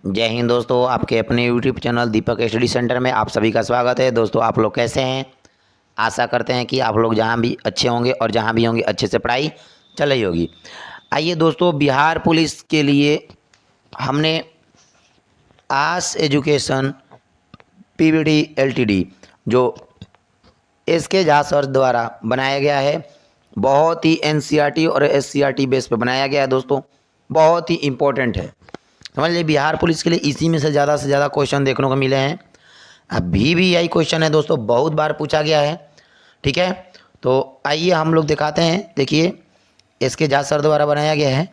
जय हिंद दोस्तों, आपके अपने यूट्यूब चैनल दीपक स्टडी सेंटर में आप सभी का स्वागत है। दोस्तों, आप लोग कैसे हैं? आशा करते हैं कि आप लोग जहां भी अच्छे होंगे और जहां भी होंगे अच्छे से पढ़ाई चल रही होगी। आइए दोस्तों, बिहार पुलिस के लिए हमने आस एजुकेशन पीवीटी एलटीडी जो एसके झा सर द्वारा बनाया गया है, बहुत ही एनसीईआरटी और एससीईआरटी बेस पे बनाया गया है। दोस्तों, बहुत ही इम्पोर्टेंट है, समझ लीजिए। बिहार पुलिस के लिए इसी में से ज़्यादा क्वेश्चन देखने को मिले हैं। अभी भी यही क्वेश्चन है दोस्तों, बहुत बार पूछा गया है। ठीक है, तो आइए हम लोग दिखाते हैं। देखिए, इसके झा सर द्वारा बनाया गया है।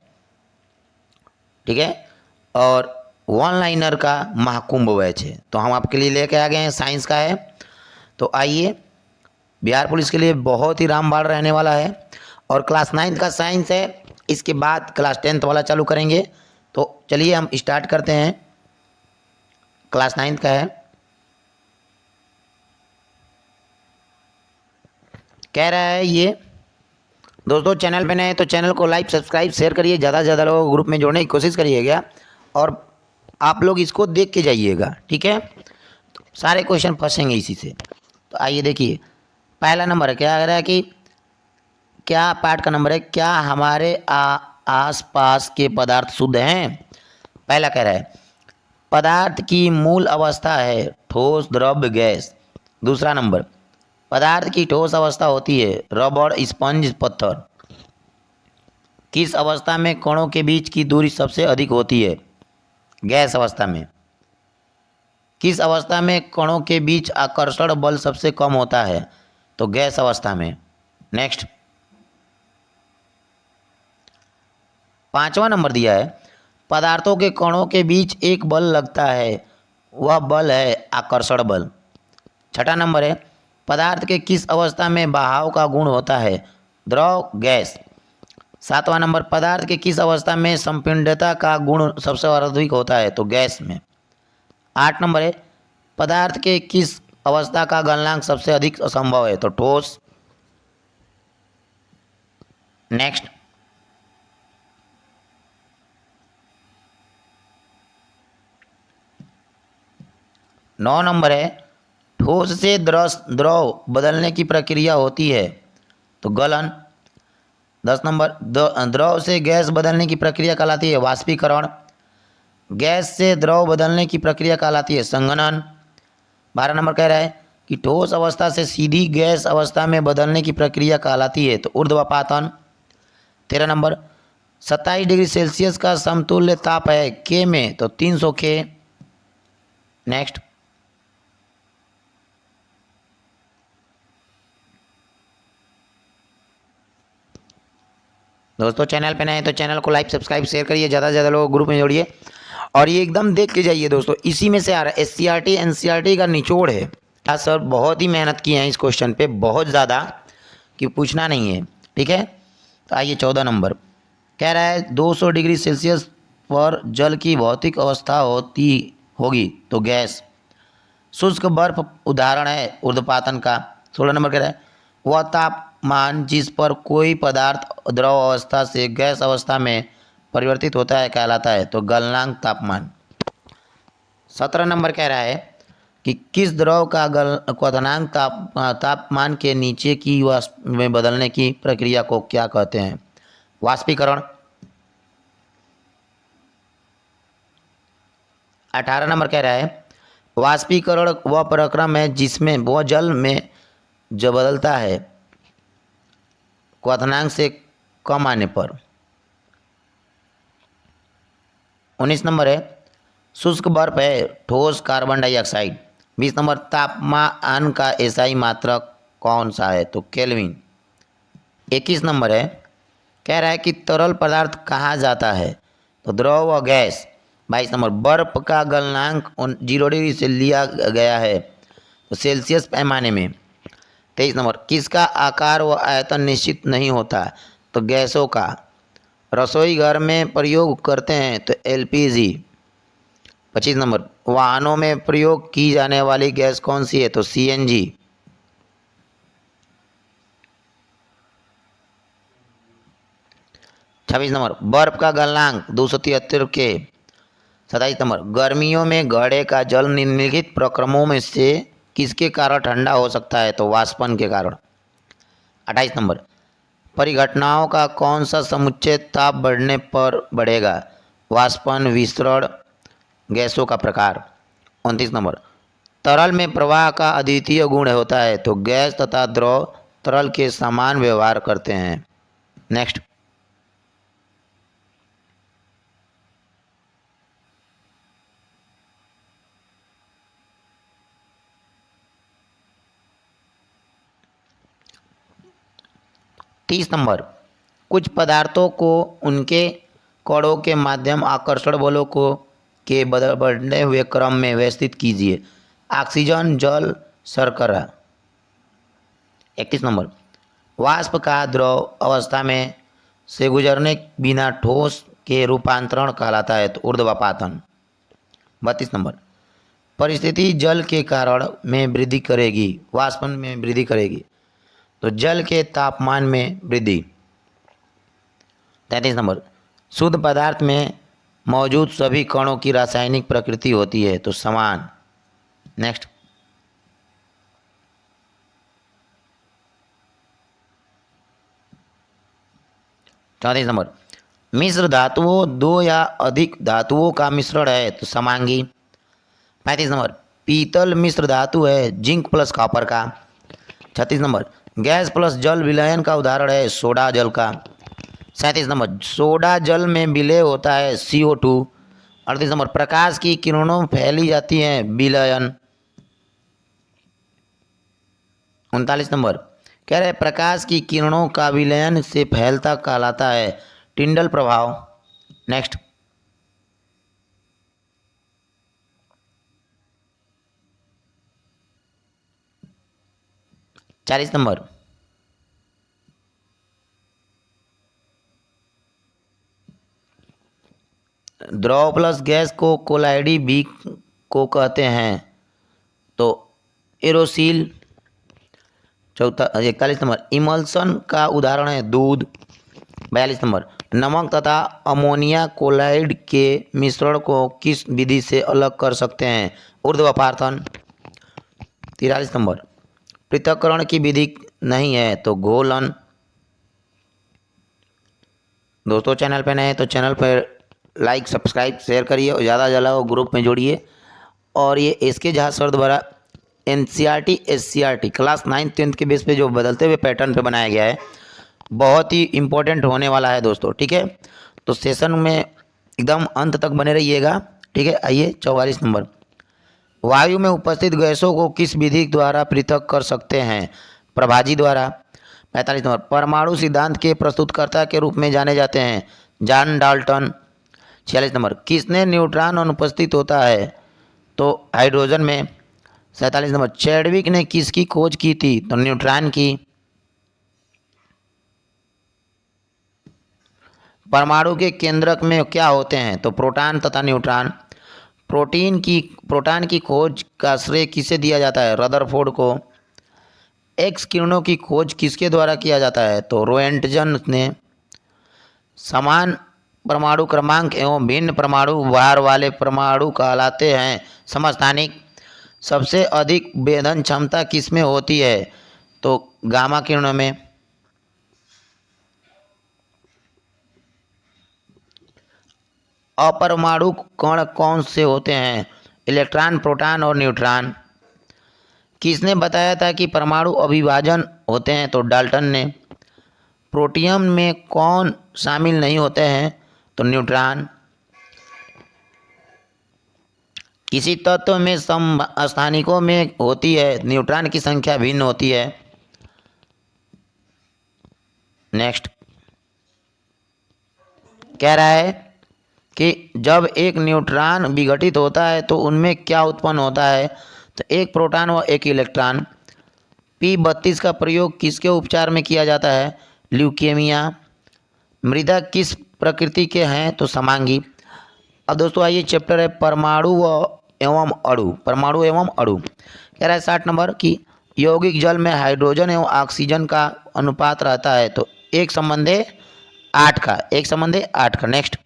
ठीक है, और वन लाइनर का महाकुंभ बैच है, तो हम आपके लिए लेके आ गए हैं, साइंस का है। तो आइए, बिहार पुलिस के लिए बहुत ही रामबाण रहने वाला है। और क्लास 9 का साइंस है, इसके बाद क्लास 10 वाला चालू करेंगे। तो चलिए हम स्टार्ट करते हैं। क्लास 9 का है, कह रहा है ये। दोस्तों, चैनल पे नए हैं तो चैनल को लाइक सब्सक्राइब शेयर करिए, ज़्यादा से ज़्यादा लोगों को ग्रुप में जोड़ने की कोशिश करिएगा और आप लोग इसको देख के जाइएगा। ठीक है, तो सारे क्वेश्चन फंसेंगे इसी से। तो आइए देखिए, पहला नंबर है, क्या कह रहा है कि क्या पार्ट का नंबर है, क्या हमारे आस पास के पदार्थ शुद्ध हैं? पहला कह रहा है पदार्थ की मूल अवस्था है ठोस, द्रव, गैस। दूसरा नंबर, पदार्थ की ठोस अवस्था होती है रबड़, स्पंज, पत्थर। किस अवस्था में कणों के बीच की दूरी सबसे अधिक होती है? गैस अवस्था में। किस अवस्था में कणों के बीच आकर्षण बल सबसे कम होता है? तो गैस अवस्था में। नेक्स्ट, पांचवा नंबर दिया है पदार्थों के कणों के बीच एक बल लगता है, वह बल है आकर्षण बल। छठा नंबर है पदार्थ के किस अवस्था में बहाव का गुण होता है? द्रव, गैस। सातवां नंबर, पदार्थ के किस अवस्था में संपीड्यता का गुण सबसे अधिक होता है? तो गैस में। आठ नंबर है पदार्थ के किस अवस्था का गलनांक सबसे अधिक असंभव है? तो ठोस। नेक्स्ट, नौ नंबर है ठोस से द्रव बदलने की प्रक्रिया होती है, तो गलन। 10 नंबर, द्रव से गैस बदलने की प्रक्रिया कहलाती है वाष्पीकरण। गैस से द्रव बदलने की प्रक्रिया कहलाती है संघनन। 12 नंबर कह रहा है कि ठोस अवस्था से सीधी गैस अवस्था में बदलने की प्रक्रिया कहलाती है तो ऊर्ध्वपातन। 13 नंबर, 27 डिग्री सेल्सियस का समतुल्य ताप है के में, तो 300 के। नेक्स्ट, दोस्तों चैनल पे नए हैं तो चैनल को लाइक सब्सक्राइब शेयर करिए, ज़्यादा से ज़्यादा लोग ग्रुप में जोड़िए और ये एकदम देख के जाइए। दोस्तों, इसी में से आ रहा है, एससीईआरटी एनसीईआरटी का निचोड़ है। हाँ सर, बहुत ही मेहनत की है इस क्वेश्चन पे, बहुत ज़्यादा, कि पूछना नहीं है। ठीक है, तो आइए 14 नंबर, कह रहा है 200 डिग्री सेल्सियस पर जल की भौतिक अवस्था होती होगी तो गैस। शुष्क बर्फ उदाहरण है ऊर्ध्वपातन का। 16 नंबर कह रहा है वह तापमान जिस पर कोई पदार्थ द्रव अवस्था से गैस अवस्था में परिवर्तित होता है कहलाता है तो गलनांक तापमान। 17 नंबर कह रहा है कि किस द्रव का क्वथनांक तापमान के नीचे की वाष्प में बदलने की प्रक्रिया को क्या कहते हैं? वाष्पीकरण। 18 नंबर कह रहा है वाष्पीकरण वह प्रक्रम है जिसमें वह जल में जो बदलता है क्वथनांक से कम आने पर। 19 नंबर है शुष्क बर्फ है ठोस कार्बन डाइऑक्साइड। 20 नंबर, तापमान का एसआई मात्रक कौन सा है? तो केल्विन। 21 नंबर है कह रहा है कि तरल पदार्थ कहाँ जाता है? तो द्रव व गैस। 22 नंबर, बर्फ का गलनांक 0 डिग्री से लिया गया है तो सेल्सियस पैमाने में। 23 नंबर, किसका आकार व आयतन निश्चित नहीं होता? तो गैसों का। रसोई घर में प्रयोग करते हैं तो एलपीजी। 25 नंबर, वाहनों में प्रयोग की जाने वाली गैस कौन सी है? तो सीएनजी। 26 नंबर, बर्फ का गलनांक 273 के। 27 नंबर, गर्मियों में घड़े का जल निम्नलिखित प्रक्रमों में से किसके कारण ठंडा हो सकता है? तो वाष्पन के कारण। 28 नंबर, परिघटनाओं का कौन सा समुच्चय ताप बढ़ने पर बढ़ेगा? वाष्पन, विसरण, गैसों का प्रकार। 29 नंबर, तरल में प्रवाह का अद्वितीय गुण होता है, तो गैस तथा द्रव तरल के समान व्यवहार करते हैं। नेक्स्ट। 30 नंबर, कुछ पदार्थों को उनके कणों के माध्यम आकर्षण बलों को के बढ़ने हुए क्रम में व्यवस्थित कीजिए। ऑक्सीजन, जल, शर्करा। 31 नंबर, वाष्प का द्रव अवस्था में से गुजरने बिना ठोस के रूपांतरण कहलाता है, तो ऊर्ध्वपातन। 32 नंबर, परिस्थिति जल के कारण में वृद्धि करेगी, वाष्पन में वृद्धि करेगी, तो जल के तापमान में वृद्धि। 33 नंबर, शुद्ध पदार्थ में मौजूद सभी कणों की रासायनिक प्रकृति होती है, तो समान। नेक्स्ट। 34 नंबर, मिश्र धातुओं दो या अधिक धातुओं का मिश्रण है, तो समांगी। 35 नंबर, पीतल मिश्र धातु है, जिंक प्लस कॉपर का। 36 नंबर, गैस प्लस जल विलयन का उदाहरण है, सोडा जल का। 37 नंबर, सोडा जल में विलय होता है, CO2। 38 नंबर, प्रकाश की किरणों फैली जाती हैं, विलयन। 39 नंबर, कह रहे प्रकाश की किरणों का विलयन से फैलता कहलाता है, टिंडल प्रभाव। नेक्स्ट। 40 नंबर, द्रव प्लस गैस को कोलाइडी भी को कहते हैं, तो एरोसील। 41 नंबर, इमल्सन का उदाहरण है, दूध। 42 नंबर, नमक तथा अमोनिया क्लोराइड के मिश्रण को किस विधि से अलग कर सकते हैं? ऊर्ध्वपातन। 43 नंबर, पृथक्करण की विधि नहीं है, तो घोलन। दोस्तों चैनल पे नए हैं तो चैनल पर लाइक, सब्सक्राइब, शेयर करिए और ज़्यादा से ज़्यादा ग्रुप में जोड़िए। और ये इसके जहाँ सर द्वारा NCERT SCERT class 9th 10th के बेस पे जो बदलते हुए पैटर्न पे बनाया गया है, बहुत ही इम्पोर्टेंट होने वाला है दोस्तों, ठीक है। तो सेशन में एकदम अंत तक बने रहिएगा, ठीक है। आइए 44 नंबर, वायु में उपस्थित गैसों को किस विधि द्वारा पृथक कर सकते हैं? प्रभाजी द्वारा। 45 नंबर, परमाणु सिद्धांत के प्रस्तुतकर्ता के रूप में जाने जाते हैं, जॉन डाल्टन। 46 नंबर, किसने न्यूट्रॉन अनुपस्थित होता है? तो हाइड्रोजन में। 47 नंबर, चैडविक ने किसकी खोज की थी? तो न्यूट्रॉन की। परमाणु के केंद्रक में क्या होते हैं? तो प्रोटॉन तथा न्यूट्रॉन। प्रोटॉन की खोज का श्रेय किसे दिया जाता है? रदरफोर्ड को। एक्स किरणों की खोज किसके द्वारा किया जाता है? तो रोएंटजन ने। समान परमाणु क्रमांक एवं भिन्न परमाणु भार वाले परमाणु कहलाते हैं समस्थानिक। सबसे अधिक भेदन क्षमता किसमें होती है? तो गामा किरणों में। अपरमाणु कण कौन से होते हैं? इलेक्ट्रॉन, प्रोटॉन और न्यूट्रॉन। किसने बताया था कि परमाणु अविभाजन होते हैं? तो डाल्टन ने। प्रोटियम में कौन शामिल नहीं होते हैं? तो न्यूट्रॉन। किसी तत्व में समस्थानिकों में होती है, न्यूट्रॉन की संख्या भिन्न होती है। नेक्स्ट। कह रहा है कि जब एक न्यूट्रॉन विघटित होता है तो उनमें क्या उत्पन्न होता है? तो एक प्रोटॉन व एक इलेक्ट्रॉन। P32 का प्रयोग किसके उपचार में किया जाता है? ल्यूकेमिया। मृदा किस प्रकृति के हैं? तो समांगी। अब दोस्तों आइए चैप्टर है परमाणु एवं अणु। परमाणु एवं अणु कह रहा है 60 नंबर की यौगिक जल में हाइड्रोजन एवं ऑक्सीजन का अनुपात रहता है, तो 1:8 का। 1:8 का। नेक्स्ट।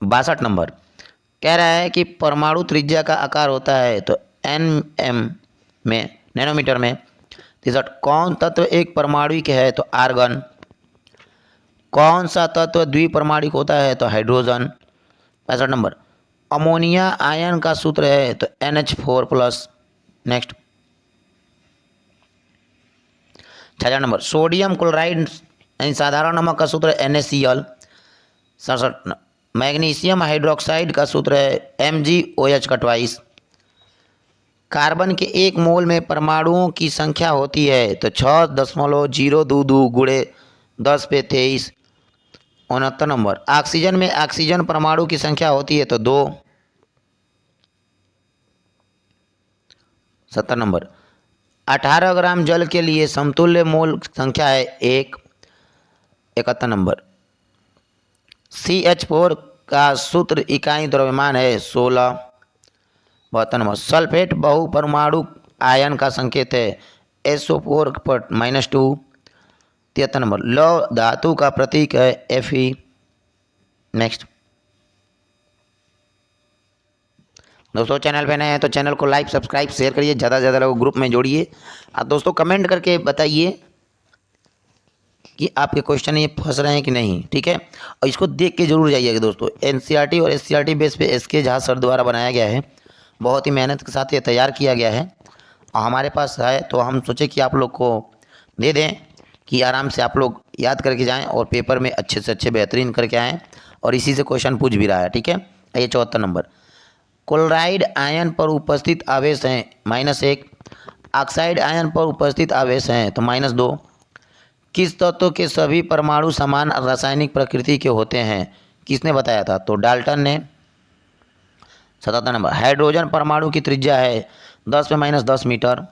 62 नंबर कह रहा है कि परमाणु त्रिज्या का आकार होता है तो nm में, नैनोमीटर में। 63 कौन तत्व एक परमाणुक है तो आर्गन। कौन सा तत्व द्विपरमाणुक होता है तो हाइड्रोजन। 65 नंबर अमोनिया आयन का सूत्र है तो NH4+। Next 66 number sodium chloride यानी साधारण नमक का सूत्र है NaCl। 67 मैग्नीशियम हाइड्रोक्साइड का सूत्र है MgOH का ट्वाइस। कार्बन के एक मोल में परमाणुओं की संख्या होती है तो 6.022 गुणे 10⁻23। 69 नंबर ऑक्सीजन में ऑक्सीजन परमाणु की संख्या होती है तो 2। 70 नंबर 18 ग्राम जल के लिए समतुल्य मोल संख्या है 1। 71 नंबर CH4 का सूत्र इकाई द्रव्यमान है 16। 72 नंबर सल्फेट बहुपरमाणु आयन का संकेत है SO4 पर -2। 73 नंबर लौह धातु का प्रतीक है Fe। नेक्स्ट दोस्तों चैनल पे नए हैं तो चैनल को लाइक सब्सक्राइब शेयर करिए, ज़्यादा से ज़्यादा लोग ग्रुप में जोड़िए। आप दोस्तों कमेंट करके बताइए कि आपके क्वेश्चन ये फंस रहे हैं कि नहीं, ठीक है। और इसको देख के जरूर जाइएगा दोस्तों। NCERT और SCERT बेस पे SK झा सर द्वारा बनाया गया है, बहुत ही मेहनत के साथ ये तैयार किया गया है और हमारे पास है तो हम सोचे कि आप लोग को दे दें कि आराम से आप लोग याद करके जाएं और पेपर में अच्छे से अच्छे बेहतरीन करके आएँ और इसी से क्वेश्चन पूछ भी रहा है, ठीक है। ये 74 नंबर क्लोराइड आयन पर उपस्थित आवेश हैं -1, ऑक्साइड आयन पर उपस्थित आवेश हैं तो -2। किस तत्व के सभी परमाणु समान रासायनिक प्रकृति के होते हैं, किसने बताया था तो डाल्टन ने। 77 नंबर हाइड्रोजन परमाणु की त्रिज्या है 10⁻10 मीटर।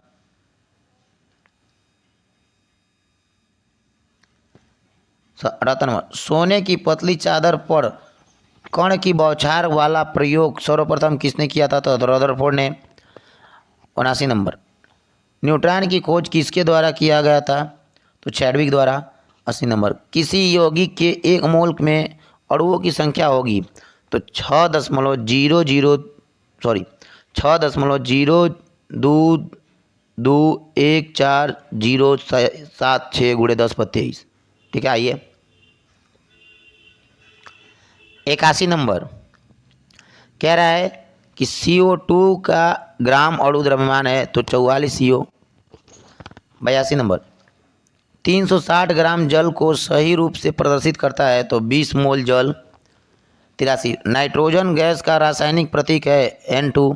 78 नंबर सोने की पतली चादर पर कण की बौछार वाला प्रयोग सर्वप्रथम किसने किया था तो रदरफोर्ड ने। 79 नंबर न्यूट्रॉन की खोज किसके द्वारा किया गया था तो चैडविक द्वारा। 80 नंबर किसी यौगिक के एक मोल में अणुओं की संख्या होगी तो 6.0221407 गुणे 10⁻23, ठीक है। आइए 81 नंबर कह रहा है कि CO2 का ग्राम अणु द्रव्यमान है तो 44 CO। 82 नंबर 360 ग्राम जल को सही रूप से प्रदर्शित करता है तो 20 मोल जल। 83 नाइट्रोजन गैस का रासायनिक प्रतीक है N2।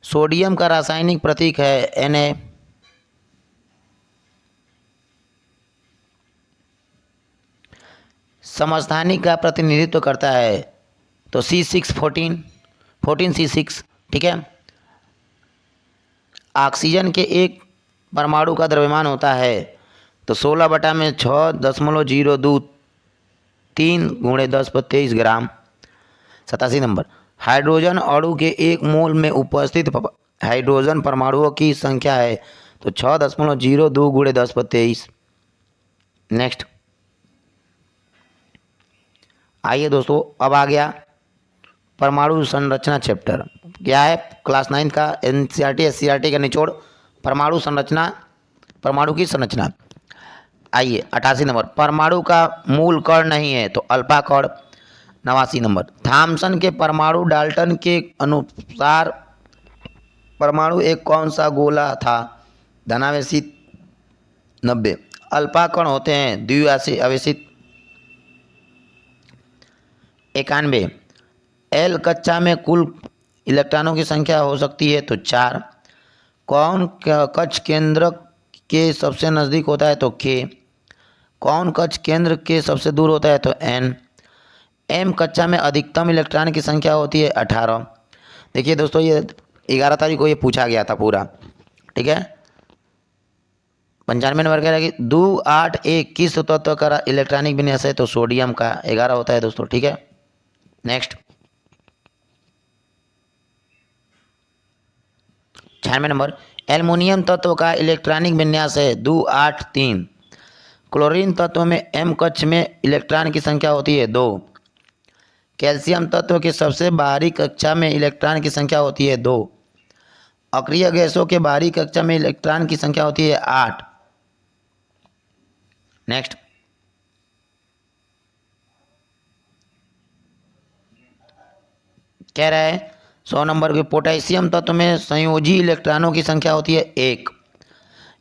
सोडियम का रासायनिक प्रतीक है Na। समस्थानिक का प्रतिनिधित्व करता है तो C614 ठीक है। ऑक्सीजन के एक परमाणु का द्रव्यमान होता है तो 16/6.023 गुणे 10⁻23 ग्राम। 87 नंबर हाइड्रोजन अणु के एक मोल में उपस्थित हाइड्रोजन परमाणुओं की संख्या है तो 6.02 गुणे 10⁻23। नेक्स्ट आइए दोस्तों अब आ गया परमाणु संरचना चैप्टर। क्या है क्लास 9 का NCERT SCERT का निचोड़ परमाणु संरचना, परमाणु की संरचना। आइए 88 नंबर परमाणु का मूल कण नहीं है तो अल्फा कण। 89 नंबर थॉमसन के परमाणु डाल्टन के अनुसार परमाणु एक कौन सा गोला था धनावेशित। 90 अल्फा कण होते हैं द्विआवेशित। 91 L कक्षा में कुल इलेक्ट्रॉनों की संख्या हो सकती है तो 4। कौन कक्ष केंद्र के सबसे नज़दीक होता है तो K। कौन कक्ष केंद्र के सबसे दूर होता है तो N। M कक्षा में अधिकतम इलेक्ट्रॉन की संख्या होती है 18। देखिए दोस्तों ये 11 तारीख को ये पूछा गया था पूरा, ठीक है। 95 नंबर कह रहा है कि 281 किस तत्व का इलेक्ट्रॉनिक विन्यास है तो सोडियम का 11 होता है दोस्तों, ठीक है। नेक्स्ट 96 नंबर एल्युमिनियम तत्व का इलेक्ट्रॉनिक विन्यास है 283। क्लोरीन तत्व में M कक्ष में इलेक्ट्रॉन की संख्या होती है 2। कैल्शियम तत्व के सबसे बाहरी कक्षा में इलेक्ट्रॉन की संख्या होती है 2। अक्रिय गैसों के बाहरी कक्षा में इलेक्ट्रॉन की संख्या होती है 8। नेक्स्ट, कह रहा है 100 नंबर के पोटेशियम तत्व में संयोजी इलेक्ट्रॉनों की संख्या होती है 1।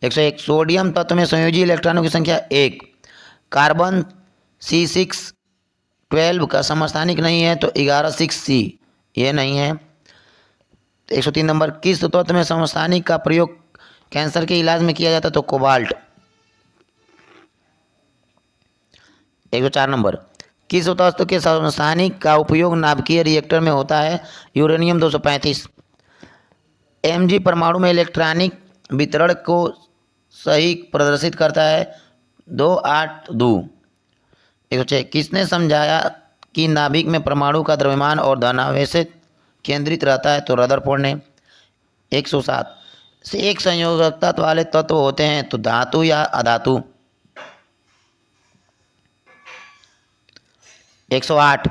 101 सोडियम तत्व में संयोजी इलेक्ट्रॉनों की संख्या 1। कार्बन C612 का समस्थानिक नहीं है तो 11 6C ये नहीं है। 103 नंबर किस तत्व में समस्थानिक का प्रयोग कैंसर के इलाज में किया जाता है तो कोबाल्ट। 104 नंबर किस तत्व के समस्थानिक का उपयोग नाभिकीय रिएक्टर में होता है यूरेनियम 235। Mg परमाणु में इलेक्ट्रॉनिक वितरण को सही प्रदर्शित करता है 282। 106 किसने समझाया कि नाभिक में परमाणु का द्रव्यमान और धनावेश केंद्रित रहता है तो रदरफोर्ड ने। 107 से एक संयोजकता वाले तत्व होते हैं तो धातु या अधातु। 108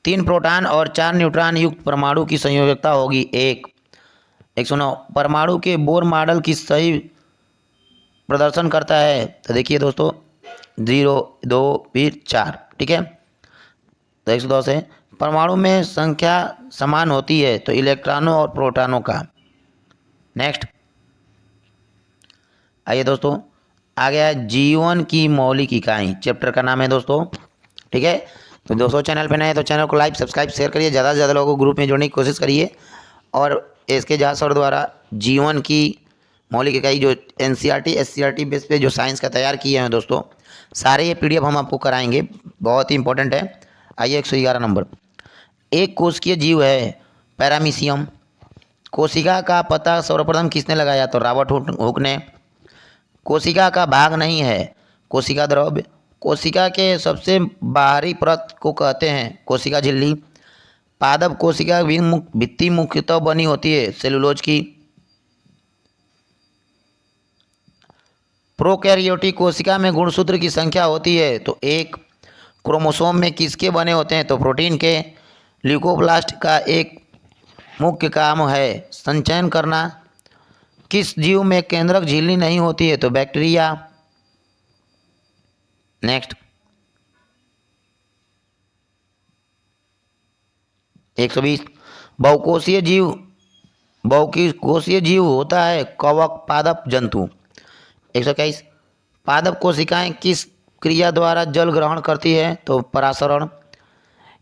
3 प्रोटॉन और 4 न्यूट्रॉन युक्त परमाणु की संयोजकता होगी 1। 109 परमाणु के बोर मॉडल की सही प्रदर्शन करता है तो देखिए दोस्तों 0 2 फिर 4। ठीक है, तो 110 है परमाणु में संख्या समान होती है तो इलेक्ट्रॉनों और प्रोटॉनों का। नेक्स्ट, आइए दोस्तों आ गया है जीवन की मौलिक इकाई, चैप्टर का नाम है दोस्तों। ठीक है, तो दोस्तों चैनल पे नए हैं तो चैनल को लाइक सब्सक्राइब शेयर करिए, ज़्यादा से ज़्यादा लोगों को ग्रुप में जोड़ने की कोशिश करिए। और इसके जहाँ सर द्वारा जीवन की मौलिक इकाई जो NCERT SCERT बेस पे जो साइंस का तैयार किए हैं दोस्तों, सारे ये PDF हम आपको कराएंगे, बहुत ही इंपॉर्टेंट है। आइए 111 नंबर एक कोशिकीय जीव है पैरामीशियम। कोशिका का पता सर्वप्रथम किसने लगाया तो रॉबर्ट हुक ने। कोशिका का भाग नहीं है कोशिका द्रव्य। कोशिका के सबसे बाहरी परत को कहते हैं कोशिका झिल्ली। पादप कोशिका भित्ति मुख्यतः बनी होती है सेलुलोज की। प्रोकैरियोटिक कोशिका में गुणसूत्र की संख्या होती है तो 1। क्रोमोसोम में किसके बने होते हैं तो प्रोटीन के। ल्यूकोप्लास्ट का एक मुख्य काम है संचयन करना। किस जीव में केंद्रक झिल्ली नहीं होती है तो बैक्टीरिया। नेक्स्ट, 120 बहुकोशीय जीव होता है कवक पादप जंतु। 121 पादप कोशिकाएं किस क्रिया द्वारा जल ग्रहण करती है तो परासरण।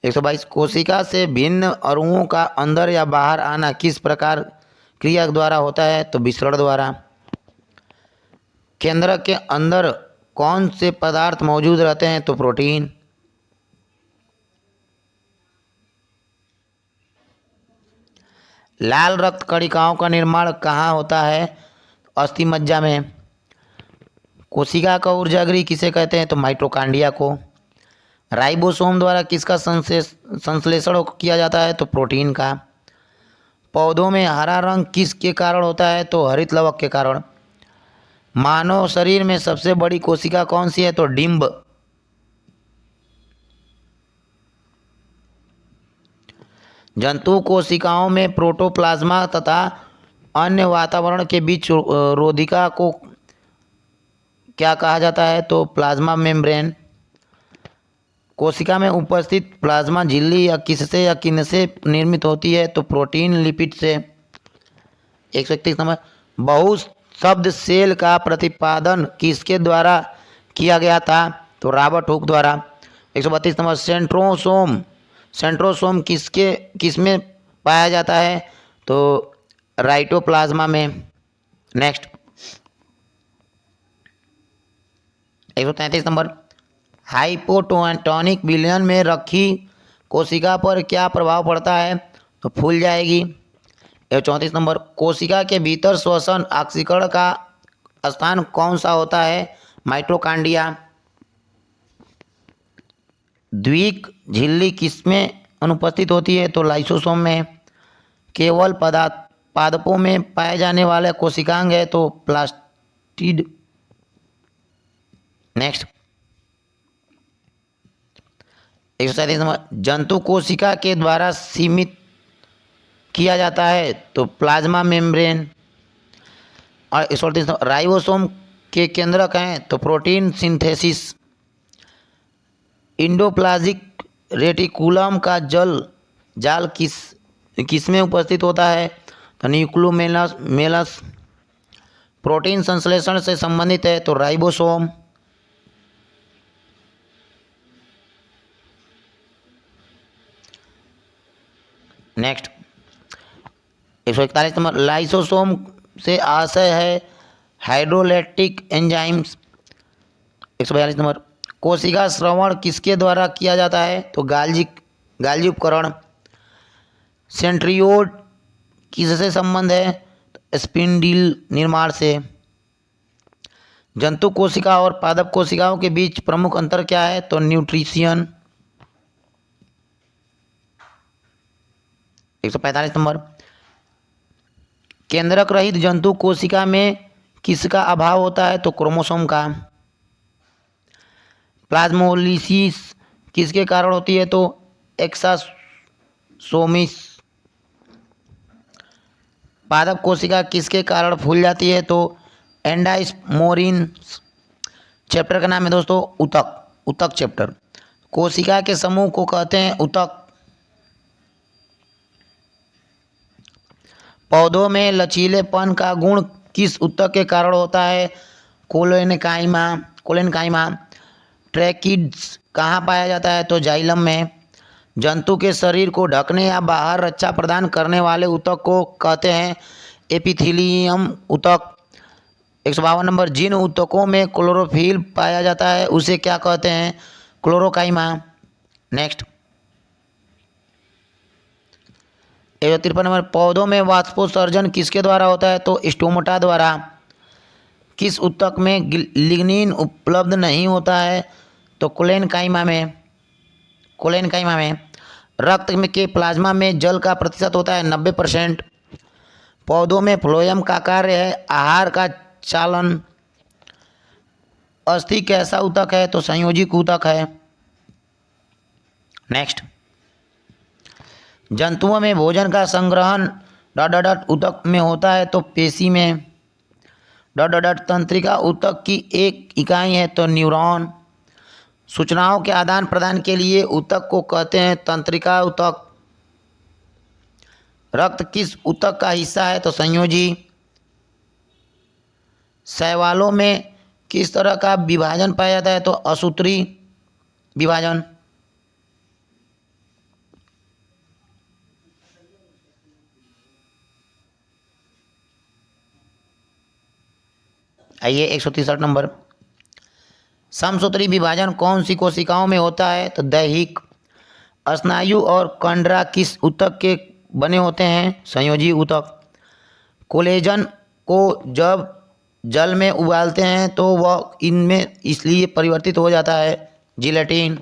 122 कोशिका से भिन्न अणुओं का अंदर या बाहर आना किस प्रकार क्रिया द्वारा होता है तो विसरण द्वारा। केंद्रक के अंदर कौन से पदार्थ मौजूद रहते हैं तो प्रोटीन। लाल रक्त कणिकाओं का निर्माण कहाँ होता है अस्थि मज्जा में। कोशिका का ऊर्जागृह किसे कहते हैं तो माइटोकांड्रिया को। राइबोसोम द्वारा किसका संश्लेषण किया जाता है तो प्रोटीन का। पौधों में हरा रंग किसके कारण होता है तो हरित लवक के कारण। मानव शरीर में सबसे बड़ी कोशिका कौन सी है तो डिंब। जंतु कोशिकाओं में प्रोटोप्लाज्मा तथा अन्य वातावरण के बीच रोधिका को क्या कहा जाता है तो प्लाज्मा मेम्ब्रेन। कोशिका में उपस्थित प्लाज्मा झिल्ली या किनसे निर्मित होती है तो प्रोटीन लिपिड से। 131 नंबर बहुशब्द सेल का प्रतिपादन किसके द्वारा किया गया था तो रॉबर्ट हुक द्वारा। 132 नंबर सेंट्रोसोम किसमें पाया जाता है तो राइटोप्लाज्मा में। नेक्स्ट, 133 नंबर हाइपोटोनिक विलयन में रखी कोशिका पर क्या प्रभाव पड़ता है तो फूल जाएगी। 134 नंबर कोशिका के भीतर श्वसन ऑक्सीकरण का स्थान कौन सा होता है माइटोकांड्रिया। द्विक झिल्ली किसमें अनुपस्थित होती है तो लाइसोसोम में। केवल पादपों में पाए जाने वाले कोशिकांग है तो प्लास्टिड। नेक्स्ट, 137 नंबर, जंतु कोशिका के द्वारा सीमित किया जाता है तो प्लाज्मा मेम्ब्रेन। और 138 नंबर, राइबोसोम के केंद्रक हैं तो प्रोटीन सिंथेसिस। इंडोप्लाज्मिक रेटिकुलम का जाल किस में उपस्थित होता है तो न्यूक्लियोमेलस मेलस। प्रोटीन संश्लेषण से संबंधित है तो राइबोसोम। नेक्स्ट 141 नंबर, लाइसोसोम से आशय है हाइड्रोलाइटिक एंजाइम्स। 142 नंबर, कोशिका श्रवण किसके द्वारा किया जाता है तो गाल्जी उपकरण। सेंट्रियोड किससे संबंध है तो स्पिंडिल निर्माण से। जंतु कोशिका और पादप कोशिकाओं के बीच प्रमुख अंतर क्या है तो न्यूट्रिशन। 145 नंबर, केंद्रक रहित जंतु कोशिका में किसका अभाव होता है तो क्रोमोसोम का। प्लाज्मोलिसिस किसके कारण होती है तो एक्सासोमिस। पादप कोशिका किसके कारण फूल जाती है तो एंडाइस्मोरिन। चैप्टर का नाम है दोस्तों उतक चैप्टर। कोशिका के समूह को कहते हैं उतक। पौधों में लचीलेपन का गुण किस उत्तक के कारण होता है कोलेनकाइमा। ट्रैकिड्स कहाँ पाया जाता है तो जाइलम में। जंतु के शरीर को ढकने या बाहर रक्षा प्रदान करने वाले ऊतक को कहते हैं एपिथेलियम ऊतक। 152 नंबर, जिन ऊतकों में क्लोरोफिल पाया जाता है उसे क्या कहते हैं क्लोरोकाइमा। नेक्स्ट 153 नंबर, पौधों में वाष्पोत्सर्जन किसके द्वारा होता है तो स्टोमेटा द्वारा। किस ऊतक में लिग्निन उपलब्ध नहीं होता है तो कोलेनकाइमा में। रक्त में के प्लाज्मा में जल का प्रतिशत होता है 90%। पौधों में फ्लोएम का कार्य है आहार का चालन। अस्थि कैसा ऊतक है तो संयोजिक ऊतक है। नेक्स्ट, जंतुओं में भोजन का संग्रहण ऊतक में होता है तो पेशी में। तंत्रिका ऊतक की एक इकाई है तो न्यूरॉन। सूचनाओं के आदान प्रदान के लिए ऊतक को कहते हैं तंत्रिका ऊतक। रक्त किस ऊतक का हिस्सा है तो संयोजी। शैवालों में किस तरह का विभाजन पाया जाता है तो असूत्री विभाजन। आइए 163 नंबर, समसूत्री विभाजन कौन सी कोशिकाओं में होता है तो दैहिक। स्नायु और कंडरा किस ऊतक के बने होते हैं संयोजी ऊतक। कोलेजन को जब जल में उबालते हैं तो वह इनमें इसलिए परिवर्तित हो जाता है जिलेटिन।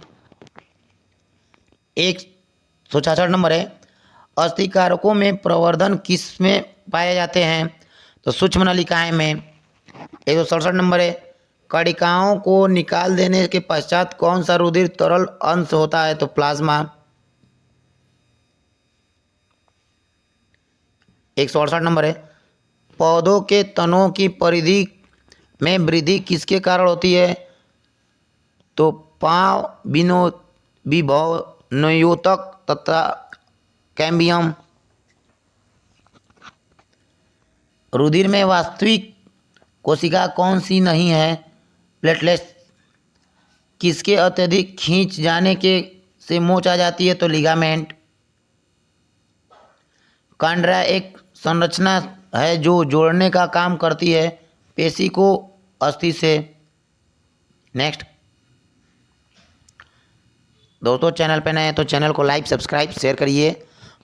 166 नंबर है, अस्थिकारकों में प्रवर्धन किस में पाए जाते हैं तो सूक्ष्म नलिकाएं में। 167 नंबर है, कणिकाओं को निकाल देने के पश्चात कौन सा रुधिर तरल अंश होता है तो प्लाज्मा। 168 नंबर है, पौधों के तनों की परिधि में वृद्धि किसके कारण होती है तो पांव विभवनयोतक तथा कैम्बियम। रुधिर में वास्तविक कोशिका कौन सी नहीं है प्लेटलेट्स। किसके अत्यधिक खींच जाने के से मोच आ जाती है तो लिगामेंट। कंडरा एक संरचना है जो जोड़ने का काम करती है पेशी को अस्थि से। नेक्स्ट दोस्तों, चैनल पे नए हैं तो चैनल को लाइक सब्सक्राइब शेयर करिए।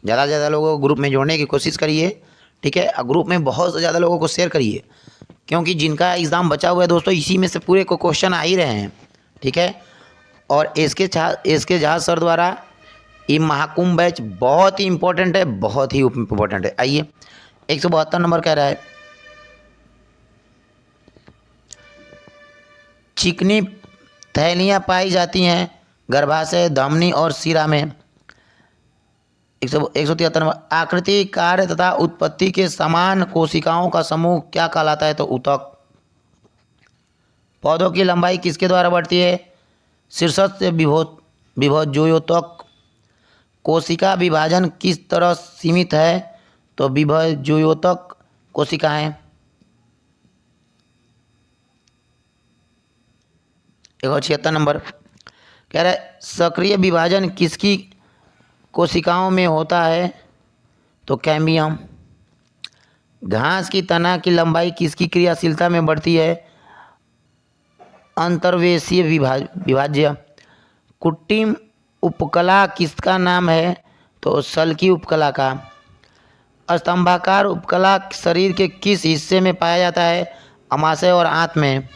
ज़्यादा से ज़्यादा लोगों को ग्रुप में जोड़ने की कोशिश करिए, ठीक है। ग्रुप में बहुत से ज़्यादा लोगों को शेयर करिए, क्योंकि जिनका एग्ज़ाम बचा हुआ है दोस्तों इसी में से पूरे को क्वेश्चन आ ही रहे हैं, ठीक है। और इसके जहाज सर द्वारा ये महाकुंभ बैच बहुत ही इम्पोर्टेंट है, बहुत ही इम्पोर्टेंट है। आइए 172 नंबर कह रहा है, चिकनी थैलियाँ पाई जाती हैं गर्भाशय, धमनी और शिरा में। 173 नंबर, आकृति, कार्य तथा उत्पत्ति के समान कोशिकाओं का समूह क्या कहलाता है? तो ऊतक। पौधों की लंबाई किसके द्वारा बढ़ती है? शीर्षस्थ से विभोजोतक। कोशिका विभाजन किस तरह सीमित है? तो विभोजोतक कोशिकाएं। 176 नंबर, कह रहा है सक्रिय विभाजन किसकी कोशिकाओं में होता है? तो कैम्बियम। घास की तना की लंबाई किसकी क्रियाशीलता में बढ़ती है? अंतर्वेशीय विभाज्य। कृत्रिम उपकला किसका नाम है? तो सल्की उपकला का। स्तंभाकार उपकला शरीर के किस हिस्से में पाया जाता है? अमाशय और आंत में।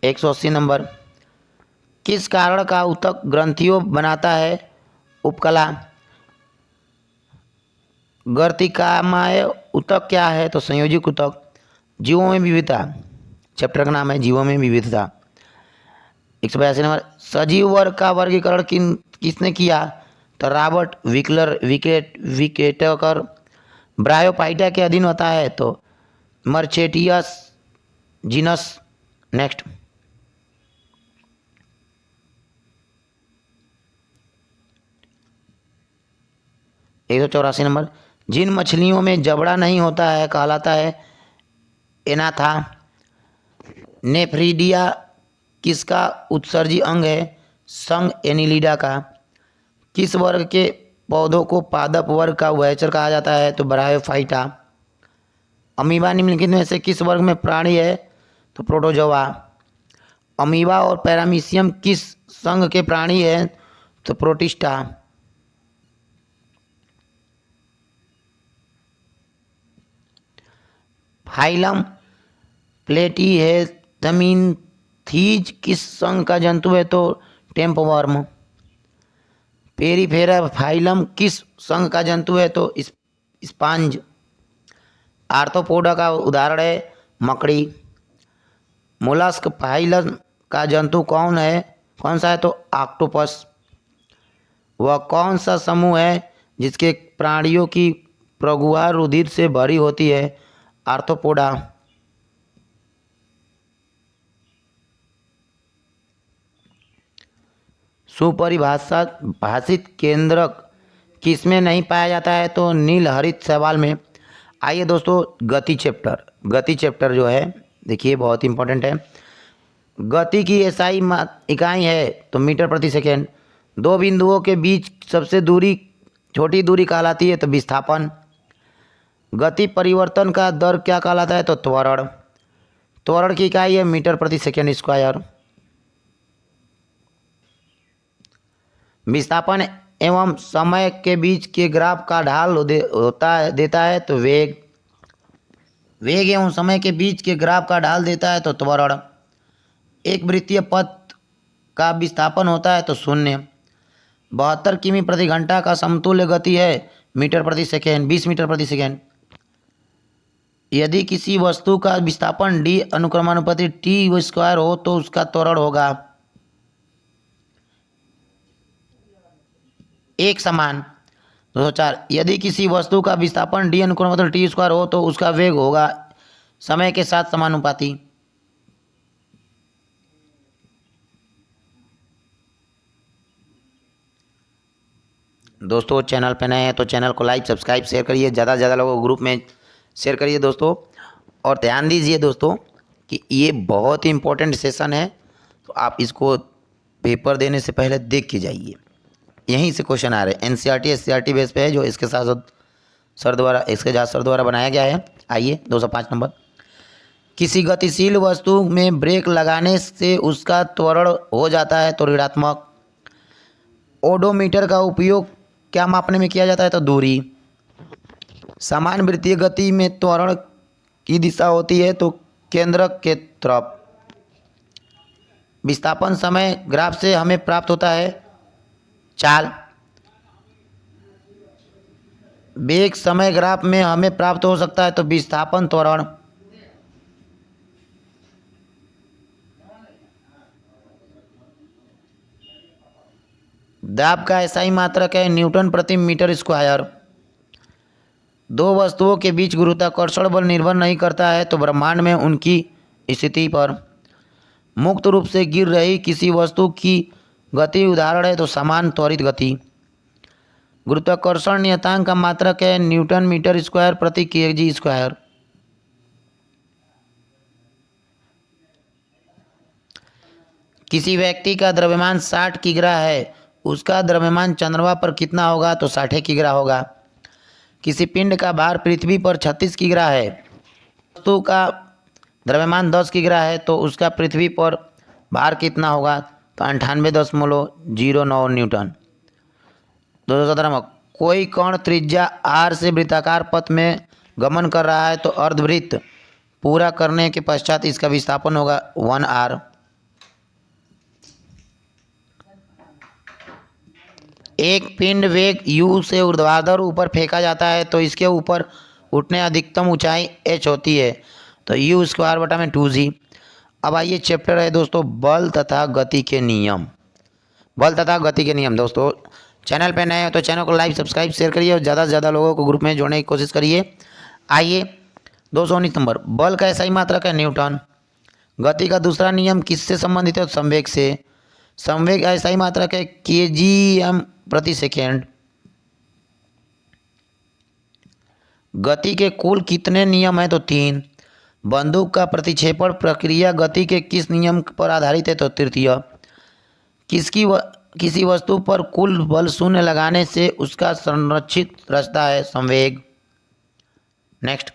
180 नंबर, किस कारण का ऊतक ग्रंथियों बनाता है? उपकला। गर्तिकामय ऊतक क्या है? तो संयोजिक ऊतक। जीवों में विविधता, चैप्टर का नाम है जीवों में विविधता। 182 नंबर, सजीव वर्ग का वर्गीकरण किसने किया? तो रॉबर्ट विकेटेकर। ब्रायोफाइटा के अधीन होता है? तो मर्चेटियस जीनस। नेक्स्ट, 184 नंबर, जिन मछलियों में जबड़ा नहीं होता है कहलाता है एनाथा। नेफ्रीडिया किसका उत्सर्जी अंग है? संघ एनिलिडा का। किस वर्ग के पौधों को पादप वर्ग का उभयचर कहा जाता है? तो ब्रायोफाइटा। अमीबा निम्नलिखित में से किस वर्ग में प्राणी है? तो प्रोटोजोआ। अमीबा और पैरामीशियम किस संघ के प्राणी है? तो प्रोटिस्टा। फाइलम प्लेटीहेल्मिन्थीज किस संघ का जंतु है? तो टेम्पवर्म। पेरिफेरा फाइलम किस संघ का जंतु है? तो स्पंज। आर्थ्रोपोडा का उदाहरण है मकड़ी। मोलस्क फाइलम का जंतु कौन सा है? तो ऑक्टोपस। वह कौन सा समूह है जिसके प्राणियों की प्रगुआ रुधिर से भरी होती है? आर्थ्रोपोडा। सुपरिभाषित भाषित केंद्रक किसमें नहीं पाया जाता है? तो नील हरित शैवाल में। आइए दोस्तों, गति चैप्टर जो है देखिए बहुत इंपॉर्टेंट है। गति की एसआई इकाई है तो मीटर प्रति सेकेंड। दो बिंदुओं के बीच सबसे छोटी दूरी कहलाती है तो विस्थापन। गति परिवर्तन का दर क्या कहलाता है? तो त्वरण की इकाई है मीटर प्रति सेकेंड स्क्वायर। विस्थापन एवं समय के बीच के ग्राफ का ढाल देता है तो वेग एवं समय के बीच के ग्राफ का ढाल देता है तो त्वरण। एक वृत्तीय पथ का विस्थापन होता है तो 0। 72 किमी प्रति घंटा का समतुल्य गति है मीटर प्रति सेकेंड 20 मीटर प्रति सेकेंड। यदि किसी वस्तु का विस्थापन d अनुक्रमानुपाती t स्क्वायर हो तो उसका त्वरण होगा एक समान। 204, यदि किसी वस्तु का विस्थापन d अनुक्रमानुपाती t स्क्वायर हो तो उसका वेग होगा समय के साथ समानुपाती। दोस्तों चैनल पे नए हैं तो चैनल को लाइक सब्सक्राइब शेयर करिए, ज़्यादा से ज़्यादा लोगों को ग्रुप में शेयर करिए दोस्तों। और ध्यान दीजिए दोस्तों कि ये बहुत ही इम्पोर्टेंट सेशन है तो आप इसको पेपर देने से पहले देख के जाइए। यहीं से क्वेश्चन आ रहे हैं, एनसीईआरटी एससीईआरटी बेस पे है जो इसके साथ सर द्वारा बनाया गया है। आइए 205 नंबर, किसी गतिशील वस्तु में ब्रेक लगाने से उसका त्वरण हो जाता है तो ऋणात्मक। ओडोमीटर का उपयोग क्या मापने में किया जाता है? तो दूरी। समान वृत्तीय गति में त्वरण की दिशा होती है तो केंद्रक के तरफ। विस्थापन समय ग्राफ से हमें प्राप्त होता है चाल। वेग समय ग्राफ में हमें प्राप्त हो सकता है तो विस्थापन त्वरण। दाब का SI मात्रक है न्यूटन प्रति मीटर स्क्वायर। दो वस्तुओं के बीच गुरुत्वाकर्षण बल निर्भर नहीं करता है तो ब्रह्मांड में उनकी स्थिति पर। मुक्त रूप से गिर रही किसी वस्तु की गति उदाहरण है तो समान त्वरित गति। गुरुत्वाकर्षण नियतांक का मात्रक है न्यूटन मीटर स्क्वायर प्रति kg स्क्वायर। किसी व्यक्ति का द्रव्यमान 60 किग्रा है, उसका द्रव्यमान चंद्रमा पर कितना होगा तो 60 किग्रा होगा। किसी पिंड का भार पृथ्वी पर 36 किग्रा है, वस्तु का द्रव्यमान 10 किग्रा है तो उसका पृथ्वी पर भार कितना होगा तो 98.09 न्यूटन। 217 कोई कण त्रिज्या r से वृत्ताकार पथ में गमन कर रहा है तो अर्धवृत्त पूरा करने के पश्चात इसका विस्थापन होगा 1r। एक पिंड वेग u से ऊर्ध्वाधर ऊपर फेंका जाता है तो इसके ऊपर उठने अधिकतम ऊंचाई h होती है तो u स्क्वायर बटा में 2g। अब आइए चैप्टर है दोस्तों बल तथा गति के नियम। बल तथा गति के नियम। दोस्तों चैनल पे नए हो तो चैनल को लाइक सब्सक्राइब शेयर करिए और ज़्यादा से ज़्यादा लोगों को ग्रुप में जोड़ने की कोशिश करिए। आइए 219 नंबर, बल का SI मात्रक है न्यूटन। गति का दूसरा नियम किससे संबंधित है? संवेग से। संवेग का SI मात्रक है kgm प्रति सेकेंड। गति के कुल कितने नियम हैं? तो 3। बंदूक का प्रतिक्षेपण प्रक्रिया गति के किस नियम पर आधारित है? तो तृतीय। किसी वस्तु पर कुल बल शून्य लगाने से उसका संरक्षित रास्ता है संवेग। नेक्स्ट,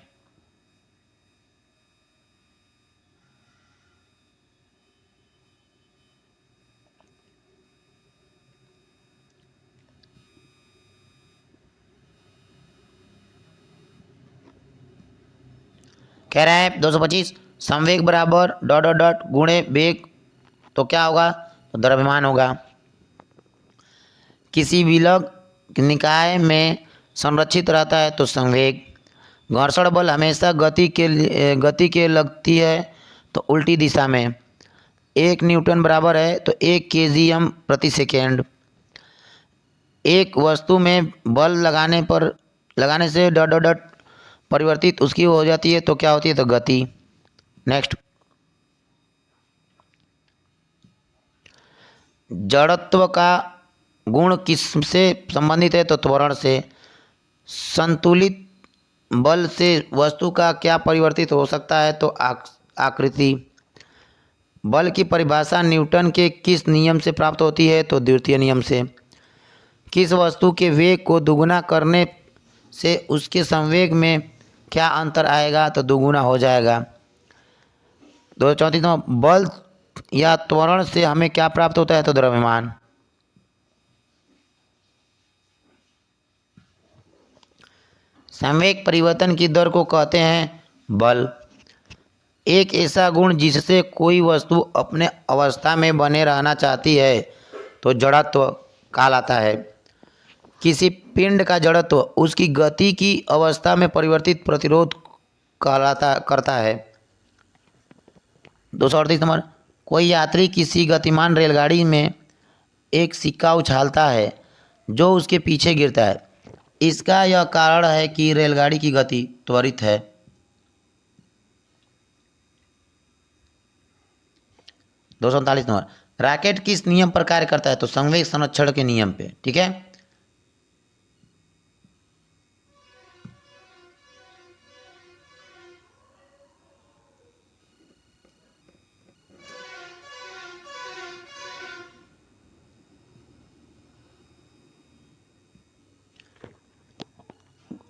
कह रहा है 225 संवेग बराबर डॉट डॉट डॉट गुणे वेग तो क्या होगा? तो द्रव्यमान होगा। किसी विलग निकाय में संरक्षित रहता है तो संवेग। घर्षण बल हमेशा गति के लगती है तो उल्टी दिशा में। 1 न्यूटन बराबर है तो 1 kgm प्रति सेकेंड। एक वस्तु में बल लगाने से डॉट डॉट डॉट परिवर्तित उसकी हो जाती है तो क्या होती है? तो गति। नेक्स्ट, जड़त्व का गुण किससे संबंधित है? तो त्वरण से। संतुलित बल से वस्तु का क्या परिवर्तित हो सकता है? तो आकृति। बल की परिभाषा न्यूटन के किस नियम से प्राप्त होती है? तो द्वितीय नियम से। किस वस्तु के वेग को दुगुना करने से उसके संवेग में क्या अंतर आएगा? तो दुगुना हो जाएगा। 234 बल या त्वरण से हमें क्या प्राप्त होता है? तो द्रव्यमान। संवेग परिवर्तन की दर को कहते हैं बल। एक ऐसा गुण जिससे कोई वस्तु अपने अवस्था में बने रहना चाहती है तो जड़त्व कहलाता है। किसी पिंड का जड़त्व उसकी गति की अवस्था में परिवर्तित प्रतिरोध करता है। 238 नंबर, कोई यात्री किसी गतिमान रेलगाड़ी में एक सिक्का उछालता है जो उसके पीछे गिरता है। इसका यह कारण है कि रेलगाड़ी की गति त्वरित है। 239 नंबर, रॉकेट किस नियम पर कार्य करता है? तो संवेग संरक्षण के नियम पे। ठीक है,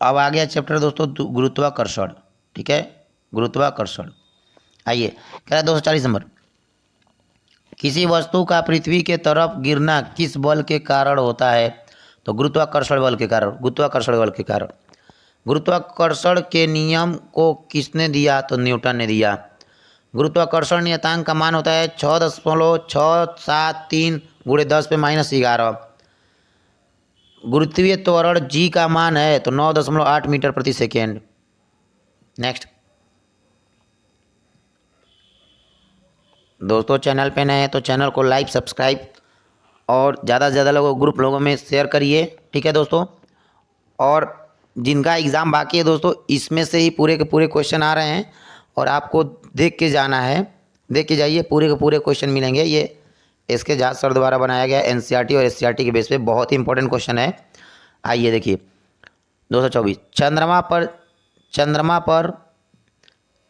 अब आ गया चैप्टर दोस्तों गुरुत्वाकर्षण। ठीक है, गुरुत्वाकर्षण। आइए, कह रहा है 240 नंबर, किसी वस्तु का पृथ्वी के तरफ गिरना किस बल के कारण होता है? तो गुरुत्वाकर्षण बल के कारण। गुरुत्वाकर्षण बल के कारण। गुरुत्वाकर्षण के नियम को किसने दिया? तो न्यूटन ने दिया। गुरुत्वाकर्षण नियतांक का मान होता है 6.673 गुणे 10⁻11। गुरुत्वीय त्वरण जी का मान है तो 9.8 मीटर प्रति सेकेंड। नेक्स्ट, दोस्तों चैनल पे नए हैं तो चैनल को लाइक सब्सक्राइब और ज़्यादा से ज़्यादा लोगों ग्रुप लोगों में शेयर करिए, ठीक है दोस्तों। और जिनका एग्ज़ाम बाकी है दोस्तों, इसमें से ही पूरे के पूरे क्वेश्चन आ रहे हैं और आपको देख के जाना है, देख के जाइए, पूरे के पूरे क्वेश्चन मिलेंगे। ये इसके जाट सर द्वारा बनाया गया एनसीईआरटी और एससीईआरटी के बेस पे बहुत ही इंपॉर्टेंट क्वेश्चन है। आइए देखिए 224, चंद्रमा पर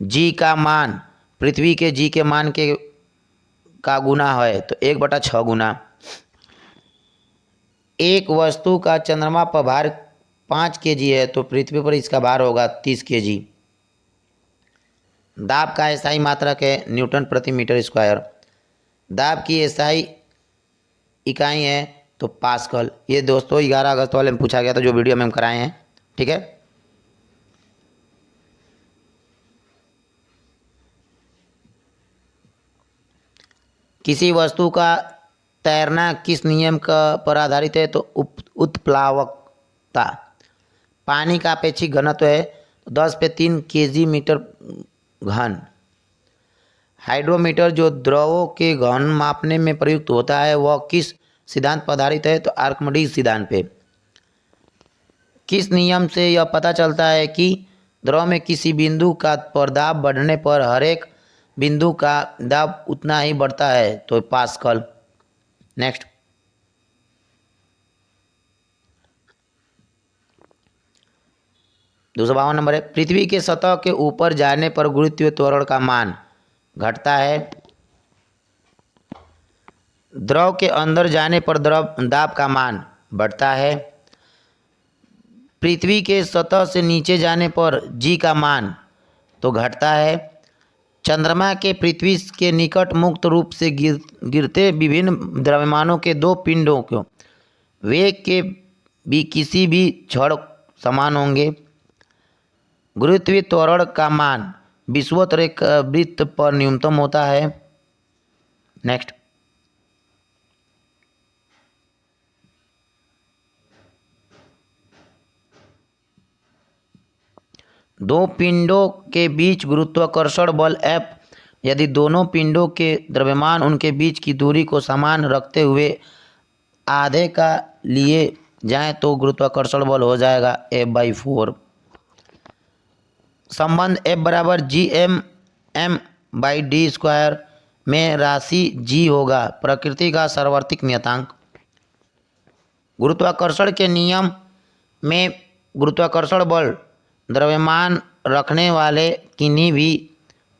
जी का मान पृथ्वी के जी के मान के का गुना है तो 1/6 गुना। एक वस्तु का चंद्रमा पर भार 5 kg है तो पृथ्वी पर इसका भार होगा 30 kg। दाब का एसआई मात्रक है न्यूटन प्रति मीटर स्क्वायर। दाब की एसआई इकाई है तो पास्कल। ये दोस्तों 11 अगस्त वाले में पूछा गया था, जो वीडियो में हम कराए हैं, ठीक है। किसी वस्तु का तैरना किस नियम का पर आधारित है तो उत्प्लावकता। पानी का अपेक्षित घनत्व है 10/3 kg मीटर घन। हाइड्रोमीटर जो द्रवों के घन मापने में प्रयुक्त होता है वह किस सिद्धांत पर आधारित है तो आर्किमिडीज सिद्धांत पे। किस नियम से यह पता चलता है कि द्रव में किसी बिंदु का प्रदाब बढ़ने पर हर एक बिंदु का दाब उतना ही बढ़ता है तो पास्कल। नेक्स्ट 252 नंबर है, पृथ्वी के सतह के ऊपर जाने पर गुरुत्वीय त्वरण का मान घटता है। द्रव के अंदर जाने पर द्रव दाब का मान बढ़ता है। पृथ्वी के सतह से नीचे जाने पर जी का मान तो घटता है। चंद्रमा के पृथ्वी के निकट मुक्त रूप से गिरते विभिन्न द्रव्यमानों के दो पिंडों को वेग के भी किसी भी क्षण समान होंगे। गुरुत्वीय त्वरण का मान विषुवत रेखा वृत्त पर न्यूनतम होता है। नेक्स्ट 2 पिंडों के बीच गुरुत्वाकर्षण बल F यदि दोनों पिंडों के द्रव्यमान उनके बीच की दूरी को समान रखते हुए आधे का लिए जाएं तो गुरुत्वाकर्षण बल हो जाएगा F/4। संबंध F बराबर G/m/d² में राशि G होगा प्रकृति का सार्वत्रिक नियतांक। गुरुत्वाकर्षण के नियम में गुरुत्वाकर्षण बल द्रव्यमान रखने वाले किन्हीं भी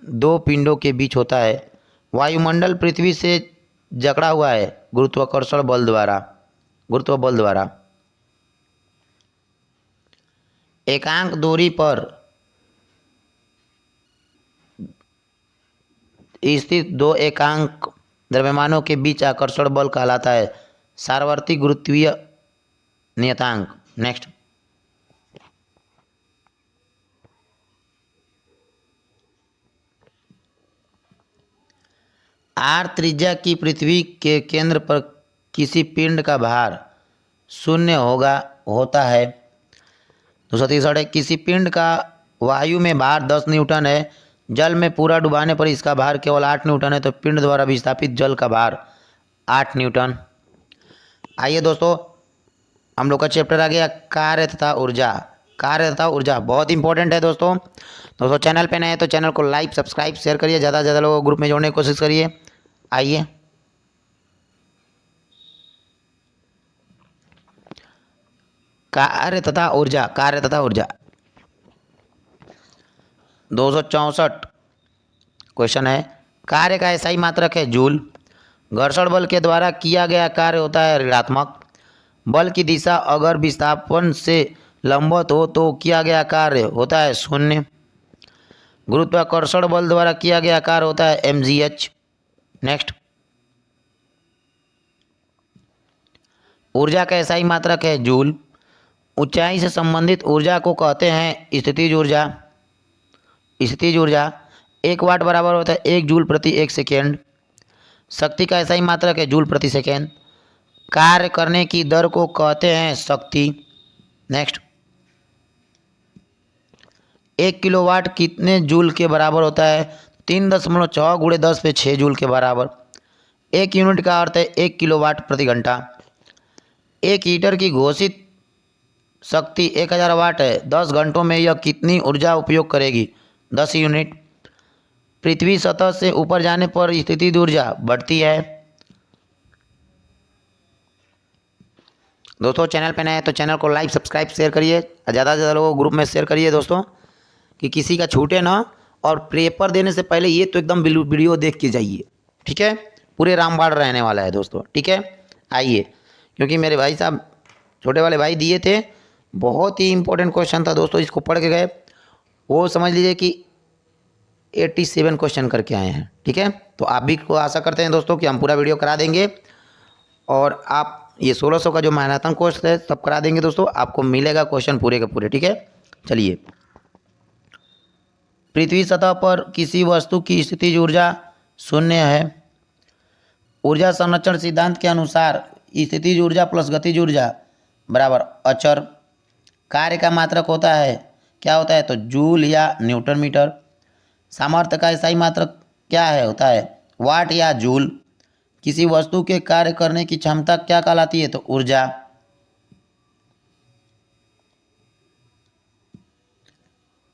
दो पिंडों के बीच होता है। वायुमंडल पृथ्वी से जकड़ा हुआ है गुरुत्वाकर्षण बल द्वारा, गुरुत्व बल द्वारा। एकांक दूरी पर स्थित दो एकांक द्रव्यमानों के बीच आकर्षण बल कहलाता है सार्वत्रिक गुरुत्वीय नियतांक। नेक्स्ट आर त्रिज्या की पृथ्वी के केंद्र पर किसी पिंड का भार 0 होता है। 263 है, किसी पिंड का वायु में भार 10 न्यूटन है, जल में पूरा डुबाने पर इसका भार केवल 8 न्यूटन है तो पिंड द्वारा विस्थापित जल का भार 8 न्यूटन। आइए दोस्तों हम लोग का चैप्टर आ गया कार्य तथा ऊर्जा। कार्य तथा ऊर्जा बहुत इंपॉर्टेंट है दोस्तों। चैनल पे नए हैं तो चैनल को लाइक सब्सक्राइब शेयर करिए, ज़्यादा से ज़्यादा लोगों को ग्रुप में जोड़ने की कोशिश करिए। आइए कार्य तथा ऊर्जा, कार्य तथा ऊर्जा 264 क्वेश्चन है, कार्य का एसआई मात्रक है जूल। घर्षण बल के द्वारा किया गया कार्य होता है ऋणात्मक। बल की दिशा अगर विस्थापन से लंबवत हो तो किया गया कार्य होता है 0। गुरुत्वाकर्षण बल द्वारा किया गया कार्य होता है mgh। नेक्स्ट ऊर्जा का एसआई मात्रक है जूल। ऊंचाई से संबंधित ऊर्जा को कहते हैं स्थितिज ऊर्जा। स्थितिज ऊर्जा 1 वाट बराबर होता है 1 जूल प्रति 1 सेकेंड। शक्ति का एसआई मात्रक है जूल प्रति सेकेंड। कार्य करने की दर को कहते हैं शक्ति। नेक्स्ट 1 किलोवाट कितने जूल के बराबर होता है 3.6 × 10⁶ जूल के बराबर। एक यूनिट का अर्थ है 1 किलोवाट प्रति घंटा। एक हीटर की घोषित शक्ति 1000 वाट है। 10 घंटों में यह कितनी ऊर्जा उपयोग करेगी? 10 यूनिट। पृथ्वी सतह से ऊपर जाने पर स्थितिज ऊर्जा बढ़ती है। दोस्तों चैनल पे नए हैं तो चैनल को लाइक सब्सक्राइब शेयर करिए, ज़्यादा से ज़्यादा लोगों को ग्रुप में शेयर करिए दोस्तों, कि किसी का छूटे ना। और पेपर देने से पहले ये तो एकदम वीडियो देख के जाइए, ठीक है। पूरे रामबाण रहने वाला है दोस्तों, ठीक है। आइए, क्योंकि मेरे भाई साहब छोटे वाले भाई दिए थे, बहुत ही इंपॉर्टेंट क्वेश्चन था दोस्तों, इसको पढ़ के गए, वो समझ लीजिए कि 87 क्वेश्चन करके आए हैं, ठीक है। तो आप भी को आशा करते हैं दोस्तों कि हम पूरा वीडियो करा देंगे, और आप ये 1600 का जो मैराथन कोर्स है सब करा देंगे दोस्तों, आपको मिलेगा क्वेश्चन पूरे के पूरे, ठीक है। चलिए, पृथ्वी सतह पर किसी वस्तु की स्थितिज ऊर्जा शून्य है। ऊर्जा संरक्षण सिद्धांत के अनुसार स्थितिज ऊर्जा प्लस गतिज ऊर्जा बराबर अचर। कार्य का मात्रक होता है, क्या होता है? तो जूल या न्यूटन मीटर। सामर्थ्य का स्थायी मात्रक क्या है? होता है वाट या जूल। किसी वस्तु के कार्य करने की क्षमता क्या कहलाती है? तो ऊर्जा।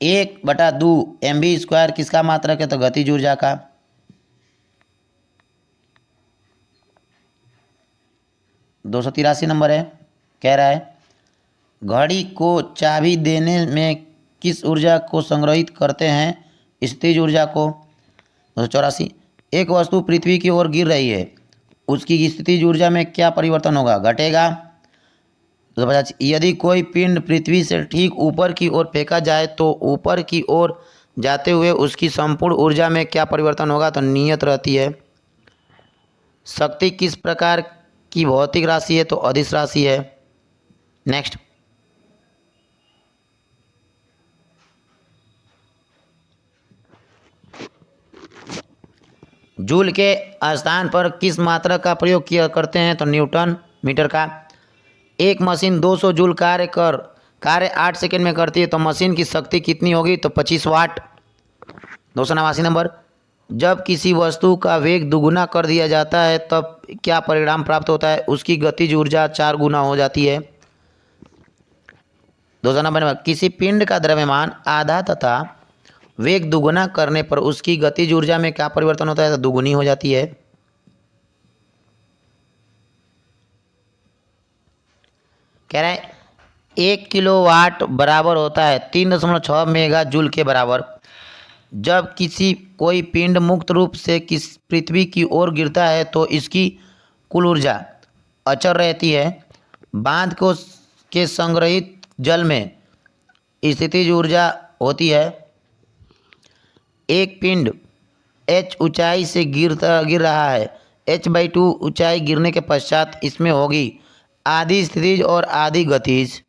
1/2 mv² किसका मात्रक है? तो गतिज ऊर्जा का। (283) नंबर है, कह रहा है घड़ी को चाबी देने में किस ऊर्जा को संग्रहित करते हैं? स्थितिज ऊर्जा को। 284 एक वस्तु पृथ्वी की ओर गिर रही है, उसकी स्थितिज ऊर्जा में क्या परिवर्तन होगा? घटेगा। 285 यदि कोई पिंड पृथ्वी से ठीक ऊपर की ओर फेंका जाए तो ऊपर की ओर जाते हुए उसकी संपूर्ण ऊर्जा में क्या परिवर्तन होगा? तो नियत रहती है। शक्ति किस प्रकार की भौतिक राशि है? तो अदिश राशि है। नेक्स्ट, जूल के स्थान पर किस मात्रक का प्रयोग किया करते हैं? तो न्यूटन मीटर का। एक मशीन 200 जूल कार्य 8 सेकंड में करती है, तो मशीन की शक्ति कितनी होगी? तो 25 वाट। 289 नंबर, जब किसी वस्तु का वेग दुगुना कर दिया जाता है तब क्या परिणाम प्राप्त होता है? उसकी गतिज ऊर्जा 4 गुना हो जाती है। 290 नंबर, किसी पिंड का द्रव्यमान आधा तथा वेग दुगुना करने पर उसकी गतिज ऊर्जा में क्या परिवर्तन होता है? तो दुगुनी हो जाती है। कह रहा है 1 किलोवाट बराबर होता है 3.6 मेगा जूल के बराबर। जब कोई पिंड मुक्त रूप से पृथ्वी की ओर गिरता है तो इसकी कुल ऊर्जा अचर रहती है। बांध के संग्रहित जल में स्थितिज ऊर्जा होती है। एक पिंड h ऊंचाई से गिर रहा है, h/2 ऊंचाई गिरने के पश्चात इसमें होगी आधी स्थितिज और आधी गतिज।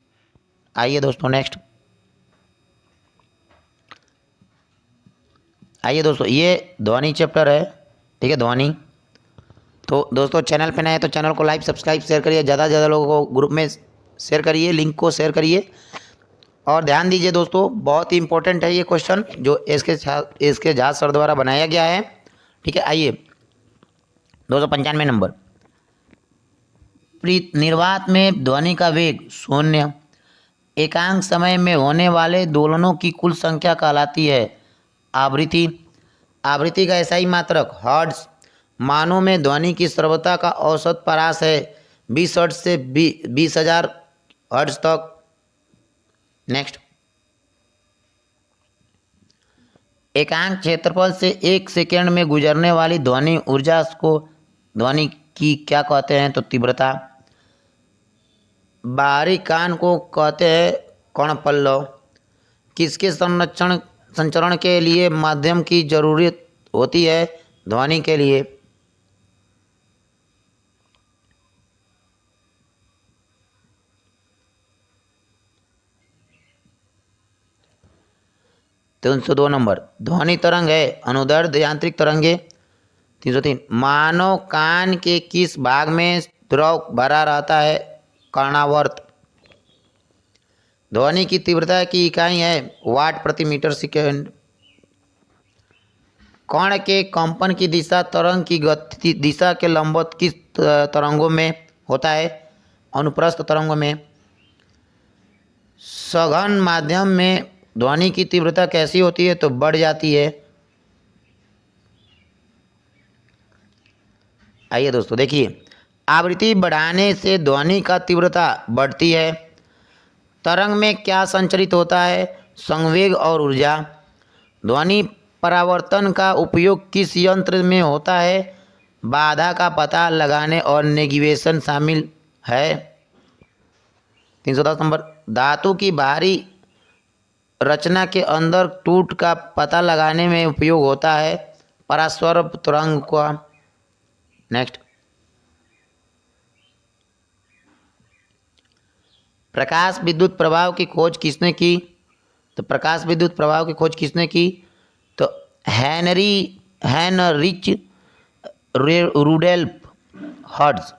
आइए दोस्तों नेक्स्ट, आइए दोस्तों, ये ध्वनि चैप्टर है, ठीक है, ध्वनि। तो दोस्तों चैनल पे नए हैं तो चैनल को लाइक सब्सक्राइब शेयर करिए, ज़्यादा से ज़्यादा लोगों को ग्रुप में शेयर करिए, लिंक को शेयर करिए। और ध्यान दीजिए दोस्तों, बहुत ही इंपॉर्टेंट है ये क्वेश्चन जो एस के झा सर द्वारा बनाया गया है, ठीक है। आइए 295 नंबर, निर्वात में ध्वनि का वेग शून्य। एकांक समय में होने वाले दोलनों की कुल संख्या कहलाती है आवृत्ति। आवृत्ति का ऐसा ही मात्रक हर्ट्ज। मानों में ध्वनि की श्रव्यता का औसत परास है 20 हर्ट्ज से 20,000 हर्ट्ज तक। नेक्स्ट, एकांक क्षेत्रफल से 1 सेकेंड में गुजरने वाली ध्वनि ऊर्जा को ध्वनि की क्या कहते हैं? तो तीव्रता। बाहरी कान को कहते हैं कर्णपल्लव। किसके संचरण के लिए माध्यम की जरूरत होती है? ध्वनि के लिए। तो 302 नंबर, ध्वनि तरंग है अनुदैर्ध्य यांत्रिक तरंगे। 303, मानव कान के किस भाग में द्रव भरा रहता है? कर्णावर्त। ध्वनि की तीव्रता की इकाई है वाट प्रति मीटर सेकेंड। कण के कंपन की दिशा तरंग की गति दिशा के लंबवत किस तरंगों में होता है? अनुप्रस्थ तरंगों में। सघन माध्यम में ध्वनि की तीव्रता कैसी होती है? तो बढ़ जाती है। आइए दोस्तों देखिए, आवृत्ति बढ़ाने से ध्वनि का तीव्रता बढ़ती है। तरंग में क्या संचरित होता है? संवेग और ऊर्जा। ध्वनि परावर्तन का उपयोग किस यंत्र में होता है? बाधा का पता लगाने और नेविगेशन शामिल है। 310 नंबर, धातु की बाहरी रचना के अंदर टूट का पता लगाने में उपयोग होता है परास्वर्ब तरंग का। नेक्स्ट, प्रकाश विद्युत प्रभाव की खोज किसने की? तो प्रकाश विद्युत प्रभाव की खोज किसने की? तो हेनरिच रुडेल्फ हर्ट्ज।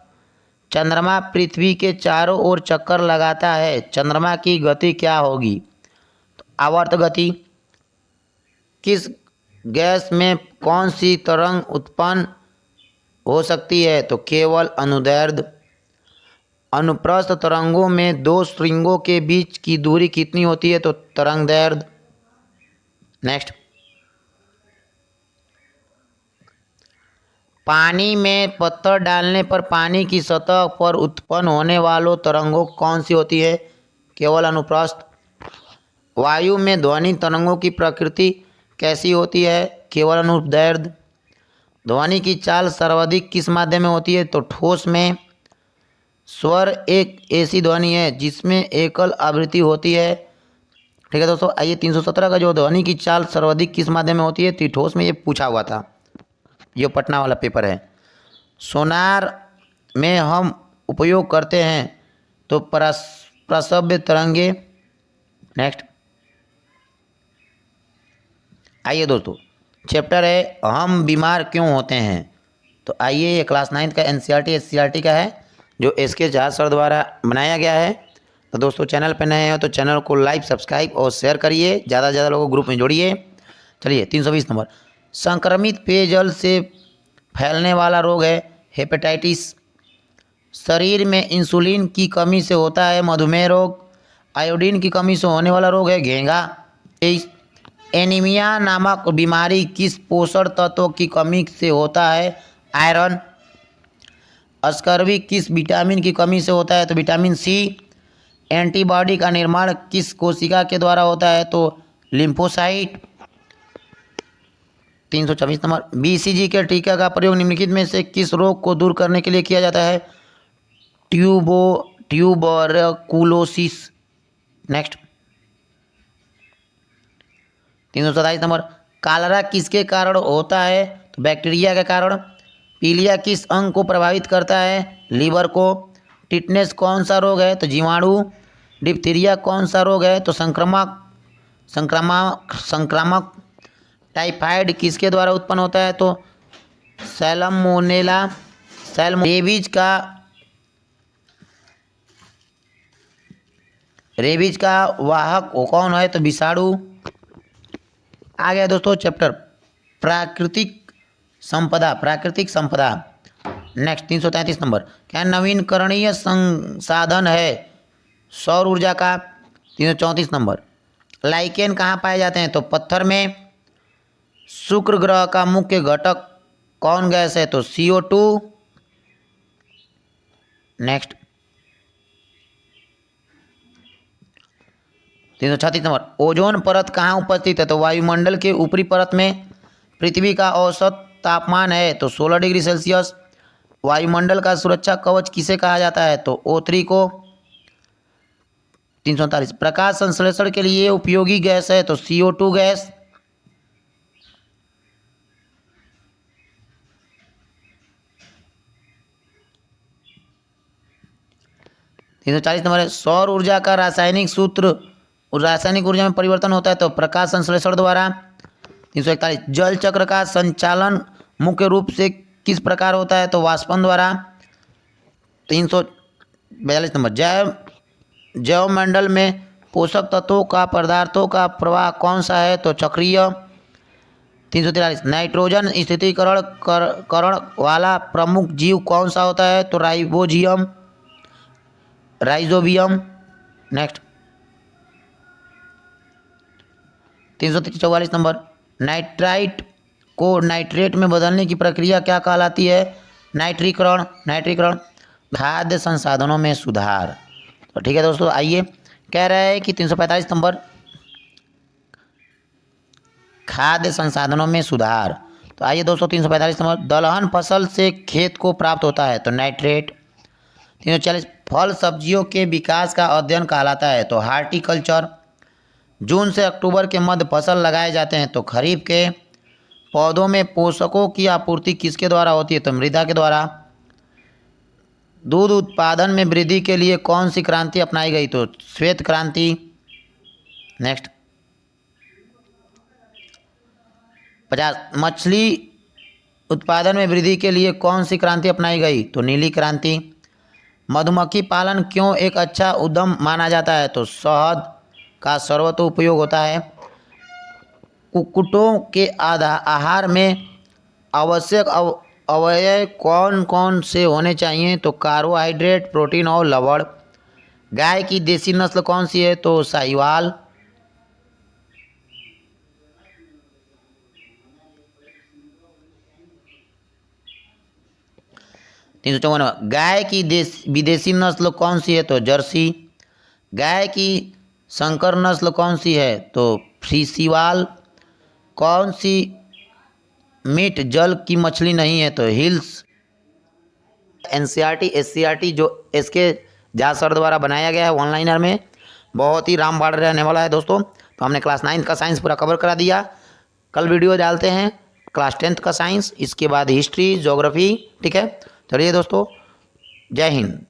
चंद्रमा पृथ्वी के चारों ओर चक्कर लगाता है, चंद्रमा की गति क्या होगी? तो आवर्त गति। किस गैस में कौन सी तरंग उत्पन्न हो सकती है? तो केवल अनुदैर्ध्य। अनुप्रस्थ तरंगों में दो श्रृंगों के बीच की दूरी कितनी होती है? तो तरंगदैर्ध्य। नेक्स्ट, पानी में पत्थर डालने पर पानी की सतह पर उत्पन्न होने वालों तरंगों कौन सी होती है? केवल अनुप्रस्थ। वायु में ध्वनि तरंगों की प्रकृति कैसी होती है? केवल अनुदैर्ध्य। ध्वनि की चाल सर्वाधिक किस माध्यम में होती है? तो ठोस में। स्वर एक ऐसी ध्वनि है जिसमें एकल आवृत्ति होती है। ठीक है दोस्तों, आइए 317 का जो ध्वनि की चाल सर्वाधिक किस माध्यम में होती है? तो ठोस में। ये पूछा हुआ था, ये पटना वाला पेपर है। सोनार में हम उपयोग करते हैं तो प्रसव्य तरंगे। नेक्स्ट, आइए दोस्तों, चैप्टर है हम बीमार क्यों होते हैं। तो आइए, ये क्लास 9 का एनसीईआरटी एससीईआरटी का है, जो एसके जहाज सर द्वारा बनाया गया है। तो दोस्तों, चैनल पर नए हैं तो चैनल को लाइक सब्सक्राइब और शेयर करिए, ज़्यादा से ज़्यादा लोगों को ग्रुप में जोड़िए। चलिए 320 नंबर, संक्रमित पेयजल से फैलने वाला रोग है हेपेटाइटिस। शरीर में इंसुलिन की कमी से होता है मधुमेह रोग। आयोडीन की कमी से होने वाला रोग है घेंघा। एनीमिया नामक बीमारी किस पोषण तत्व की कमी से होता है? आयरन। स्कर्वी किस विटामिन की कमी से होता है? तो विटामिन सी। एंटीबॉडी का निर्माण किस कोशिका के द्वारा होता है? तो लिम्फोसाइट। 324 नंबर, बीसीजी के टीका का प्रयोग निम्नलिखित में से किस रोग को दूर करने के लिए किया जाता है? ट्यूबरकुलोसिस। नेक्स्ट, 327 नंबर, कालरा किसके कारण होता है? तो बैक्टीरिया के कारण। पीलिया किस अंग को प्रभावित करता है? लीवर को। टिटनेस कौन सा रोग है? तो जीवाणु। डिप्थीरिया कौन सा रोग है? तो संक्रामक। टाइफाइड किसके द्वारा उत्पन्न होता है? तो सैल्मोनेला। रेबीज का वाहक कौन है? तो विषाणु। आ गया दोस्तों चैप्टर प्राकृतिक संपदा। नेक्स्ट 333 नंबर, क्या नवीनकरणीय संसाधन है सौर ऊर्जा का? 334 नंबर, लाइकेन कहाँ पाए जाते हैं? तो पत्थर में। शुक्र ग्रह का मुख्य घटक कौन गैस है? तो CO2। नेक्स्ट 336 नंबर, ओजोन परत कहाँ उपस्थित है? तो वायुमंडल के ऊपरी परत में। पृथ्वी का औसत तापमान है तो 16 डिग्री सेल्सियस। वायुमंडल का सुरक्षा कवच किसे कहा जाता है? तो O3 को। 339, प्रकाश संश्लेषण के लिए उपयोगी गैस है? तो CO2 गैस। 340 नंबर है, सौर ऊर्जा का रासायनिक सूत्र, रासायनिक ऊर्जा में परिवर्तन होता है तो प्रकाश संश्लेषण द्वारा। 341, जल चक्र का संचालन मुख्य रूप से किस प्रकार होता है? तो वाष्पन द्वारा। 342 नंबर, जैवमंडल में पोषक तत्वों का पदार्थों का प्रवाह कौन सा है? तो चक्रीय। 343 नाइट्रोजन स्थिरीकरण करण वाला प्रमुख जीव कौन सा होता है? तो राइजोबियम। नेक्स्ट 344 नंबर, नाइट्राइट को नाइट्रेट में बदलने की प्रक्रिया क्या कहलाती है? नाइट्रीकरण। खाद्य संसाधनों में सुधार। तो ठीक है दोस्तों, आइए कह रहा है कि 345 नंबर, खाद्य संसाधनों में सुधार। तो आइए दोस्तों 345 नंबर, दलहन फसल से खेत को प्राप्त होता है? तो नाइट्रेट। 340 फल सब्जियों के विकास का अध्ययन कहलाता है? तो हार्टिकल्चर। जून से अक्टूबर के मध्य फसल लगाए जाते हैं? तो खरीफ के। पौधों में पोषकों की आपूर्ति किसके द्वारा होती है? तो मृदा के द्वारा। दूध उत्पादन में वृद्धि के लिए कौन सी क्रांति अपनाई गई? तो श्वेत क्रांति। नेक्स्ट 50 मछली उत्पादन में वृद्धि के लिए कौन सी क्रांति अपनाई गई? तो नीली क्रांति। मधुमक्खी पालन क्यों एक अच्छा उद्यम माना जाता है? तो शहद का सर्वतो उपयोग होता है। कुक्कुटों के आहार में आवश्यक अवयव कौन कौन से होने चाहिए? तो कार्बोहाइड्रेट, प्रोटीन और लवण। गाय की देसी नस्ल कौन सी है? तो साहिवाल। 354 गाय की विदेशी नस्ल कौन सी है? तो जर्सी। गाय की संकर नस्ल कौन सी है? तो फ्रीसीवाल। कौन सी मीट जल की मछली नहीं है? तो हिल्स। एनसीईआरटी एससीईआरटी जो इसके जाट सर द्वारा बनाया गया है ऑनलाइनर में, बहुत ही रामबाण रहने वाला है दोस्तों। तो हमने क्लास 9 का साइंस पूरा कवर करा दिया। कल वीडियो डालते हैं क्लास 10 का साइंस, इसके बाद हिस्ट्री, ज्योग्राफी। ठीक है, चलिए दोस्तों, जय हिंद।